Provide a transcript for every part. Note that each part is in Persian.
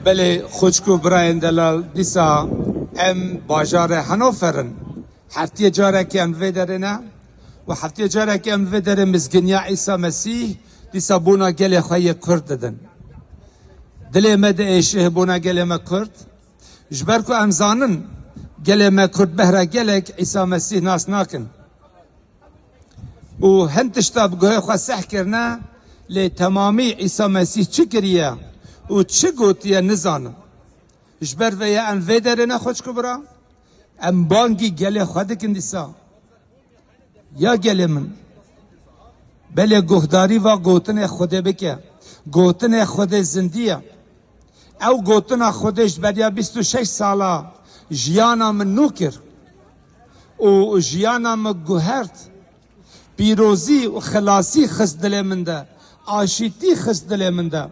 بله خوشکو براین دلال دیسا ام باجار هنوفرن هفته جاره که ام ویدرنه و هفته جاره که ام ویدر مزگنیا عیسی مسیح دیسا بونا گل خواهی کرد دادن دل مده ایشه بونا گل ما کرد جبر کو ام زانن گل ما کرد بهره گلک عیسی مسیح ناس ناکن و هنتشتا بگوه خواه سح کرنا لی تمامی عیسی مسیح چی کریه و چه گوتیه نزانم جبر ویا ام ویدره نخوش که برا ام بانگی گل خواهد کن دیسا یا گل من بله گهداری و گوتن خوده بکه گوتن خود زندیه او گوتن خودش بریا 26 ساله جیانا من نوکر و جیانا من گوهرد پیروزی و خلاصی خست دل من ده آشیتی خست دل من ده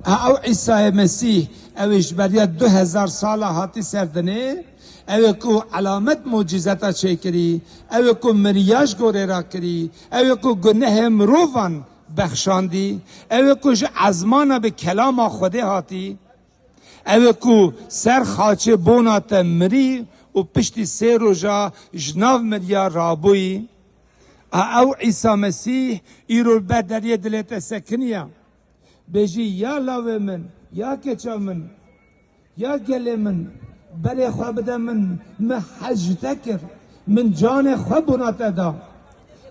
او عیسی مسیح اوش بریا 2000 ساله هاتی سردنه او کو علامت معجزتا چه کری او کو مریاش گوره را کری او کو گناه مروفان بخشاندی او کو ازمانا به کلام خوده هاتی او کو سر خاچه بونات مری و پشتی 3 روزا جناو مریا رابوی او عیسی مسیح ایرو بدریه دلت سکنیه بجی یا لاوه من یا کچا من یا گل من بله خواه بده من محج تکر من جان خواه بنات دا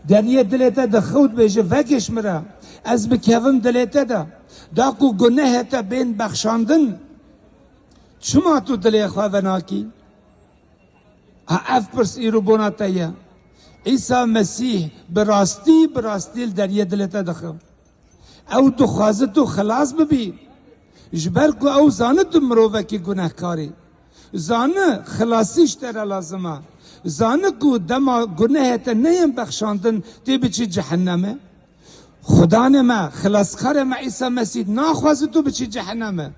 دریه دلت دا خود بجی وکش مرا از بکوم دلت دا کو گناه تا بین بخشاندن چما تو دلی خواه وناکی اف پرس ایرو بنات یا عیسی مسیح براستی دریه دلت دخو او تو خوازه تو خلاص ببی جبر کو او زانه تو مروه کی گناه کاری زانه خلاصیش تر لازمه زانه کو دما گناه تا نیم بخشاندن تی بچی جهنمه خدا نما خلاص خر ما عیسی مسیح ناخوازه تو بچی جهنمه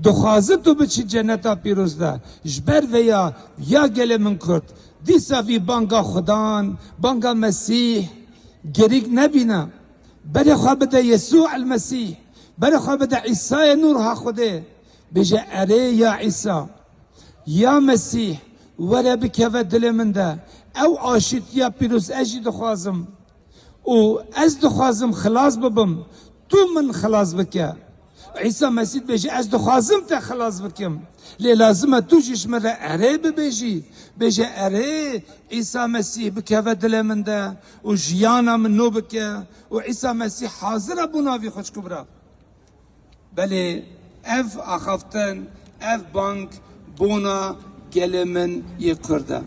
دخوازه تو بچی جنتا پیروز ده جبر ویا یا گل من کرد دیسا وی بانگا خدان بانگا مسیح گریگ نبینا بله خواه بده یسوع المسیح بله خواه بده عیسی نورها خوده بجه اره یا عیسی یا مسیح وره بکوه دل من ده او آشید یا پیروز اجی دخوازم و از دخوازم خلاص ببم تو من خلاص بکه عیسی مسیح بجه از دخوازم تا خلاص بکم لی لازمه تو جیش مره اره ببیجی بجه اره عیسی مسیح بکوه دل من ده و جیانا من نو بکه و عیسی مسیح حاضر بوناوی خوش کبرا بله اف آخافتن اف بانک بونا گل من یه کرده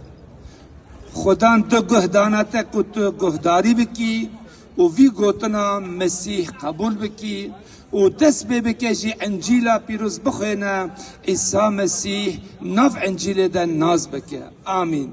خدان تو گهدانتا که تو گهداری بکی و وی گوتنا مسیح قبول بکی و دست بکشی انجیلا پیروز بخوینه عیسی مسیح نف انجیل ده ناز بکه آمین